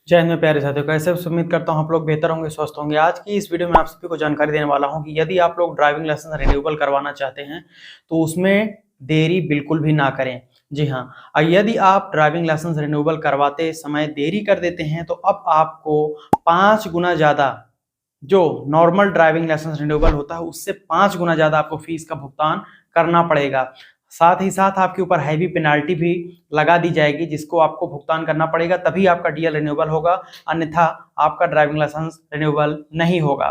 जय हिंद में प्यारे साथियों, कैसे उम्मीद करता हूं आप लोग बेहतर होंगे, स्वस्थ होंगे। आज की इस वीडियो में आप सभी को जानकारी देने वाला हूं कि यदि आप लोग ड्राइविंग लाइसेंस रिन्यूअल करवाना चाहते हैं तो उसमें देरी बिल्कुल भी ना करें। जी हाँ, यदि आप ड्राइविंग लाइसेंस रिन्यूअल करवाते समय देरी कर देते हैं तो अब आपको 5 गुना ज़्यादा जो नॉर्मल ड्राइविंग लाइसेंस रिन्यूअल होता है उससे 5 गुना ज़्यादा आपको फीस का भुगतान करना पड़ेगा। साथ ही साथ आपके ऊपर हैवी पेनाल्टी भी लगा दी जाएगी जिसको आपको भुगतान करना पड़ेगा, तभी आपका डीएल रिन्यूअल होगा, अन्यथा आपका ड्राइविंग लाइसेंस रिन्यूअल नहीं होगा।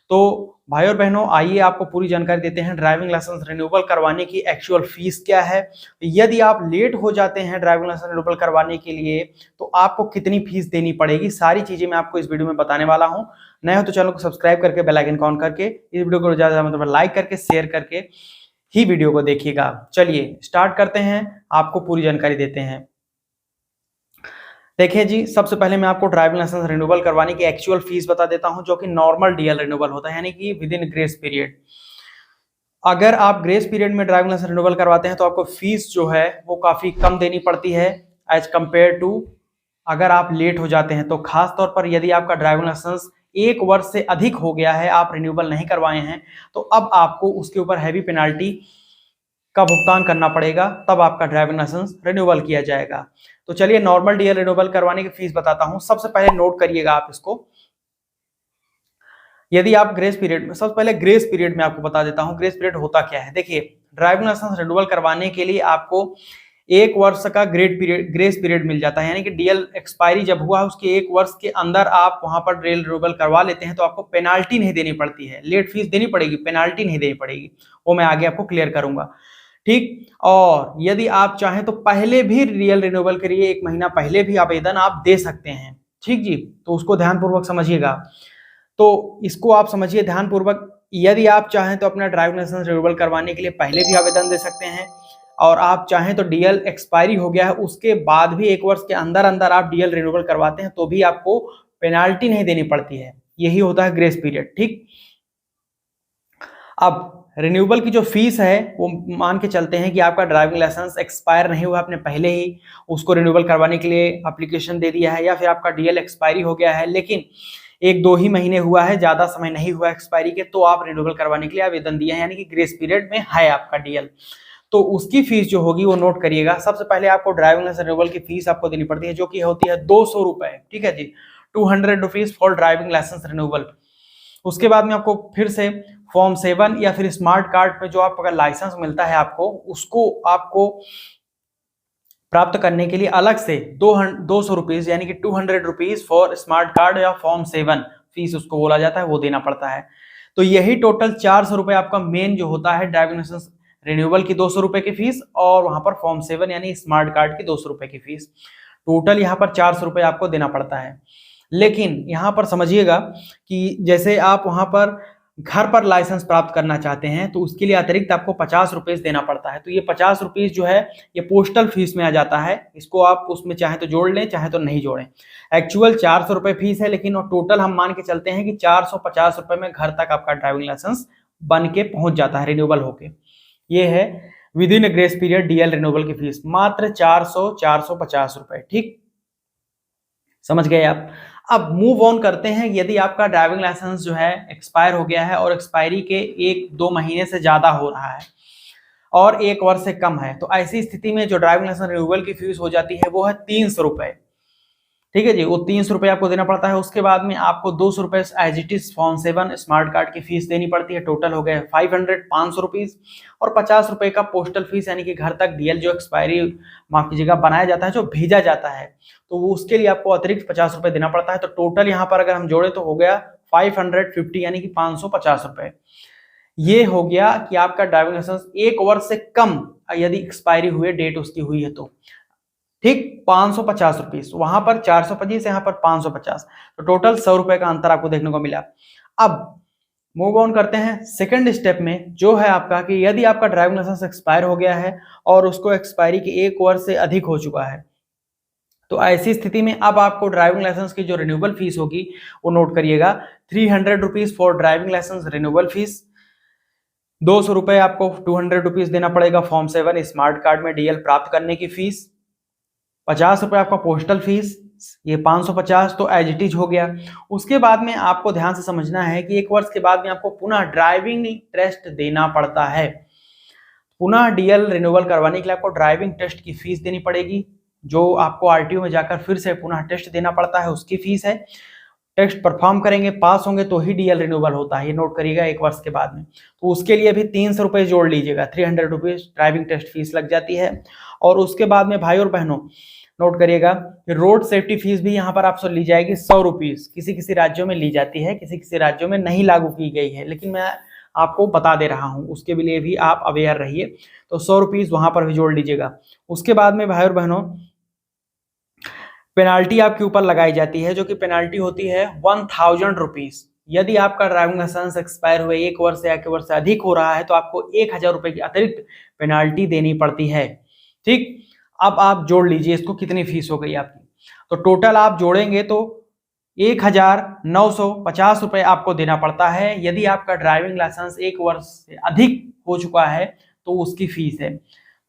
तो भाई और बहनों, आइए आपको पूरी जानकारी देते हैं ड्राइविंग लाइसेंस रिन्यूअल करवाने की एक्चुअल फीस क्या है। यदि आप लेट हो जाते हैं ड्राइविंग लाइसेंस रिन्यूअल करवाने के लिए तो आपको कितनी फीस देनी पड़ेगी, सारी चीजें मैं आपको इस वीडियो में बताने वाला हूं। नए हो तो चैनल को सब्सक्राइब करके बेल आइकन ऑन करके इस वीडियो को ज्यादा मतलब लाइक करके शेयर करके ही वीडियो को देखिएगा। चलिए स्टार्ट करते हैं, आपको पूरी जानकारी देते हैं। देखिए जी, सबसे पहले मैं आपको ड्राइविंग लाइसेंस रिन्यूअल करवाने की एक्चुअल फीस बता देता हूं, जो कि नॉर्मल डीएल रिन्यूअल होता है, यानी कि विद इन ग्रेस पीरियड। अगर आप ग्रेस पीरियड में ड्राइविंग लाइसेंस रिन्यूअल करवाते हैं तो आपको फीस जो है वो काफी कम देनी पड़ती है एज कंपेयर टू अगर आप लेट हो जाते हैं। तो खास तौर पर यदि आपका ड्राइविंग लाइसेंस 1 वर्ष से अधिक हो गया है, आप रिन्यूअल नहीं करवाए हैं, तो अब आपको उसके ऊपर हैवी पेनाल्टी का भुगतान करना पड़ेगा, तब आपका ड्राइविंग लाइसेंस रिन्यूअल किया जाएगा। तो चलिए नॉर्मल डीएल रिन्यूअल करवाने की फीस बताता हूं। सबसे पहले नोट करिएगा आप इसको। यदि आप ग्रेस पीरियड में, सबसे पहले ग्रेस पीरियड में आपको बता देता हूं ग्रेस पीरियड होता क्या है। देखिए, ड्राइविंग लाइसेंस रिन्यूअल करवाने के लिए आपको 1 वर्ष का ग्रेस पीरियड मिल जाता है, यानी कि डीएल एक्सपायरी जब हुआ उसके 1 वर्ष के अंदर आप वहां पर डीएल रिन्यूअल करवा लेते हैं तो आपको पेनाल्टी नहीं देनी पड़ती है। लेट फीस देनी पड़ेगी, पेनाल्टी नहीं देनी पड़ेगी, वो मैं आगे आपको क्लियर करूंगा। ठीक, और यदि आप चाहें तो पहले भी डीएल रिन्यूअल के लिए 1 महीना पहले भी आवेदन आप दे सकते हैं। ठीक जी, तो उसको ध्यानपूर्वक समझिएगा। तो इसको आप समझिए ध्यानपूर्वक। यदि आप चाहें तो अपना ड्राइविंग लाइसेंस रिन्यूअल करवाने के लिए पहले भी आवेदन दे सकते हैं, और आप चाहें तो डीएल एक्सपायरी हो गया है उसके बाद भी 1 वर्ष के अंदर अंदर आप डीएल रिन्यूअल करवाते हैं तो भी आपको पेनाल्टी नहीं देनी पड़ती है। यही होता है ग्रेस पीरियड। ठीक, अब रिन्यूअल की जो फीस है वो मान के चलते हैं कि आपका ड्राइविंग लाइसेंस एक्सपायर नहीं हुआ, आपने पहले ही उसको रिन्यूअल करवाने के लिए एप्लीकेशन दे दिया है, या फिर आपका डीएल एक्सपायरी हो गया है लेकिन 1-2 ही महीने हुआ है, ज्यादा समय नहीं हुआ एक्सपायरी के, तो आप रिन्यूअल करवाने के लिए आवेदन दिए हैं, यानी कि ग्रेस पीरियड में है आपका डीएल, तो उसकी फीस जो होगी वो नोट करिएगा। सबसे पहले आपको ड्राइविंग लाइसेंस रिन्यूअल की फीस आपको देनी पड़ती है, जो कि होती है 200 रुपए। ठीक है जी, 200 rupees for driving licence renewal. उसके बाद में आपको फिर से फॉर्म 7 या फिर स्मार्ट कार्ड पे जो आपका लाइसेंस मिलता है आपको, उसको आपको प्राप्त करने के लिए अलग से 200 रुपीज यानी कि 200 रुपीज फॉर स्मार्ट कार्ड या फॉर्म 7 फीस उसको बोला जाता है, वो देना पड़ता है। तो यही टोटल 400 रुपए आपका मेन जो होता है ड्राइविंग लाइसेंस रिन्यूअल की 200 रुपए की फीस, और वहां पर फॉर्म 7 यानी स्मार्ट कार्ड की 200 रुपए की फीस। टोटल यहाँ पर 400 रुपए आपको देना पड़ता है। लेकिन यहाँ पर समझिएगा कि जैसे आप वहां पर घर पर लाइसेंस प्राप्त करना चाहते हैं तो उसके लिए अतिरिक्त आपको 50 रुपीज देना पड़ता है। तो ये 50 रुपीज जो है ये पोस्टल फीस में आ जाता है, इसको आप उसमें चाहे तो जोड़ लें चाहे तो नहीं जोड़ें। एक्चुअल 400 रुपए फीस है, लेकिन टोटल हम मान के चलते हैं कि 450 रुपए में घर तक आपका ड्राइविंग लाइसेंस बन के पहुंच जाता है रिन्यूअल होके। ये है with in grace period DL renewal की फीस, मात्र 450 रुपए। ठीक, समझ गए आप। अब मूव ऑन करते हैं। यदि आपका ड्राइविंग लाइसेंस जो है एक्सपायर हो गया है और एक्सपायरी के 1-2 महीने से ज्यादा हो रहा है और 1 वर्ष से कम है, तो ऐसी स्थिति में जो ड्राइविंग लाइसेंस रिन्यूअल की फीस हो जाती है वो है 300 रुपए। ठीक है जी, वो 300 रुपए आपको देना पड़ता है। उसके बाद में आपको 200 रुपए as it is form 7 smart card की फीस देनी पड़ती है। टोटल हो गए 500 रुपीज, और 50 रुपए का पोस्टल फीस यानी कि घर तक डीएल जो एक्सपायरी माफ कीजिएगा बनाया जाता है, जो भेजा जाता है, तो वो उसके लिए आपको अतिरिक्त 50 रुपए देना पड़ता है। तो टोटल यहाँ पर अगर हम जोड़े तो हो गया 550 यानी कि 550 रुपए। ये हो गया कि आपका ड्राइविंग लाइसेंस 1 वर्ष से कम यदि एक्सपायरी हुए डेट उसकी हुई है तो। ठीक, 550 रुपीज, वहां पर 425, यहाँ पर 550, तो टोटल 100 रुपए का अंतर आपको देखने को मिला। अब मूव ऑन करते हैं सेकंड स्टेप में, जो है आपका कि यदि आपका ड्राइविंग लाइसेंस एक्सपायर हो गया है और उसको एक्सपायरी के 1 वर्ष से अधिक हो चुका है, तो ऐसी स्थिति में अब आपको ड्राइविंग लाइसेंस की जो रिन्यूअल फीस होगी वो नोट करिएगा। 300 rupees for driving licence renewal fees, 200 रुपए आपको 200 रुपीज देना पड़ेगा फॉर्म 7 स्मार्ट कार्ड में डीएल प्राप्त करने की फीस, 50 रुपए आपका पोस्टल फीस, ये 550 तो एज इट इज हो गया। उसके बाद में आपको ध्यान से समझना है कि 1 वर्ष के बाद में आपको पुनः ड्राइविंग टेस्ट देना पड़ता है। पुनः डीएल रिन्यूअल करवाने के लिए आपको ड्राइविंग टेस्ट की फीस देनी पड़ेगी, जो आपको आरटीओ में जाकर फिर से पुनः टेस्ट देना पड़ता है, उसकी फीस है। टेस्ट परफॉर्म करेंगे, पास होंगे तो ही डीएल रिन्यूअल होता है, ये नोट करिएगा 1 वर्ष के बाद में। तो उसके लिए भी 300 रुपये जोड़ लीजिएगा, 300 रुपीज ड्राइविंग टेस्ट फीस लग जाती है। और उसके बाद में भाई और बहनों नोट करिएगा, रोड सेफ्टी फीस भी यहाँ पर आपसे ली जाएगी 100 रुपीज। किसी किसी राज्यों में ली जाती है, किसी किसी राज्यों में नहीं लागू की गई है, लेकिन मैं आपको बता दे रहा हूँ, उसके लिए भी आप अवेयर रहिए। तो 100 रुपीज वहां पर भी जोड़ लीजिएगा। उसके बाद में भाई और बहनों पेनाल्टी आपके ऊपर लगाई जाती है, जो कि पेनाल्टी होती है 1000 रुपीज। यदि आपका ड्राइविंग लाइसेंस एक्सपायर हुए 1 वर्ष या 1 वर्ष से अधिक हो रहा है तो आपको 1000 रुपए की अतिरिक्त पेनाल्टी देनी पड़ती है। ठीक, अब आप जोड़ लीजिए इसको, कितनी फीस हो गई आपकी। तो टोटल आप जोड़ेंगे तो 1950 रुपए आपको देना पड़ता है। यदि आपका ड्राइविंग लाइसेंस 1 वर्ष से अधिक हो चुका है तो उसकी फीस है।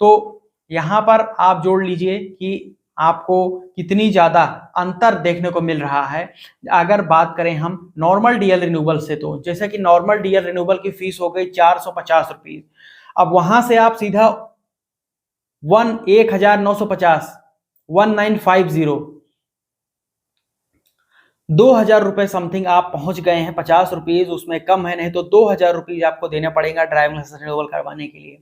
तो यहाँ पर आप जोड़ लीजिए कि आपको कितनी ज्यादा अंतर देखने को मिल रहा है। अगर बात करें हम नॉर्मल डीएल रिन्यूअल से, तो जैसे कि नॉर्मल डीएल रिन्यूअल की फीस हो गई 450 रुपीज। अब वहां से आप सीधा 1950 1950 2000 रुपए समथिंग आप पहुंच गए हैं। 50 रुपीज उसमें कम है, नहीं तो 2000 रुपीज आपको देना पड़ेगा ड्राइविंग लाइसेंस रिन्यूअल करवाने के लिए।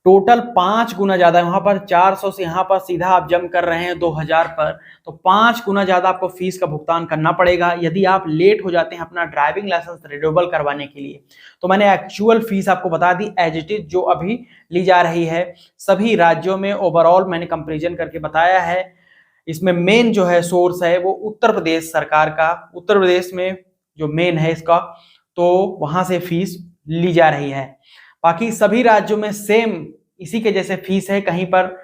टोटल 5 गुना ज्यादा है। वहां पर 400 से यहाँ पर सीधा आप जम कर रहे हैं 2000 पर, तो 5 गुना ज्यादा आपको फीस का भुगतान करना पड़ेगा यदि आप लेट हो जाते हैं अपना ड्राइविंग लाइसेंस रिन्यूअल करवाने के लिए। तो मैंने एक्चुअल फीस आपको बता दी एज इट इज, जो अभी ली जा रही है सभी राज्यों में। ओवरऑल मैंने कंपेरिजन करके बताया है। इसमें मेन जो है सोर्स है वो उत्तर प्रदेश सरकार का, उत्तर प्रदेश में जो मेन है इसका, तो वहां से फीस ली जा रही है। बाकी सभी राज्यों में सेम इसी के जैसे फीस है, कहीं पर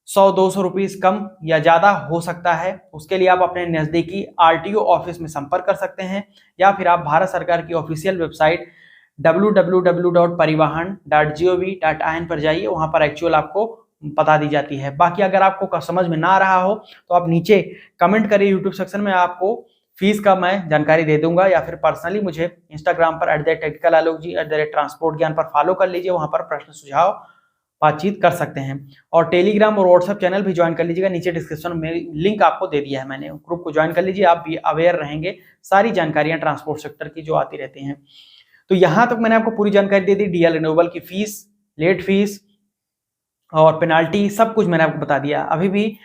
100-200 रुपीज कम या ज्यादा हो सकता है। उसके लिए आप अपने नजदीकी आरटीओ ऑफिस में संपर्क कर सकते हैं, या फिर आप भारत सरकार की ऑफिशियल वेबसाइट www.parivahan.gov.in पर जाइए, वहां पर एक्चुअल आपको बता दी जाती है। बाकी अगर आपको समझ में ना रहा हो तो आप नीचे कमेंट करिए यूट्यूब सेक्शन में, आपको फीस का मैं जानकारी दे दूंगा, या फिर पर्सनली मुझे इंस्टाग्राम पर @technicalalok @ट्रांसपोर्ट ज्ञान पर फॉलो कर लीजिए। वहां पर प्रश्न सुझाव बातचीत कर सकते हैं। और टेलीग्राम और व्हाट्सएप चैनल भी ज्वाइन कर लीजिएगा, नीचे डिस्क्रिप्शन में लिंक आपको दे दिया है मैंने, ग्रुप को ज्वाइन कर लीजिए। आप भी अवेयर रहेंगे, सारी जानकारियां ट्रांसपोर्ट सेक्टर की जो आती रहती हैं। तो यहां तक मैंने आपको पूरी जानकारी दे दी, डीएल रिन्यूअल की फीस, लेट फीस और पेनाल्टी, सब कुछ मैंने आपको बता दिया। अभी भी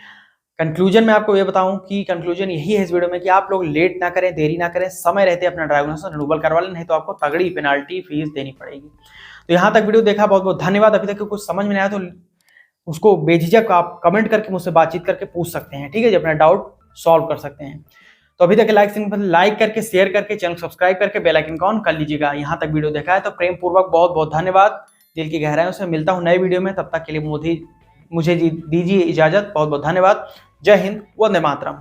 कंक्लूजन में आपको ये बताऊं कि कंक्लूजन यही है इस वीडियो में कि आप लोग लेट ना करें, देरी ना करें, समय रहते अपना ड्राइविंग लाइसेंस रिन्यूअल करवा लें, नहीं तो आपको तगड़ी पेनाल्टी फीस देनी पड़ेगी। तो यहाँ तक वीडियो देखा, बहुत बहुत धन्यवाद। अभी तक कुछ समझ में नहीं आया तो उसको बेझिझक आप कमेंट करके मुझसे बातचीत करके पूछ सकते हैं, ठीक है जी, अपना डाउट सॉल्व कर सकते हैं। तो अभी तक लाइक करके, शेयर करके, चैनल सब्सक्राइब करके बेल आइकन ऑन कर लीजिएगा। यहाँ तक वीडियो देखा है तो प्रेम पूर्वक बहुत बहुत धन्यवाद, दिल की गहराइयों से। मिलता हूँ नए वीडियो में, तब तक के लिए मुझे दीजिए इजाजत। बहुत बहुत धन्यवाद। जय हिंद, वंदे मातरम।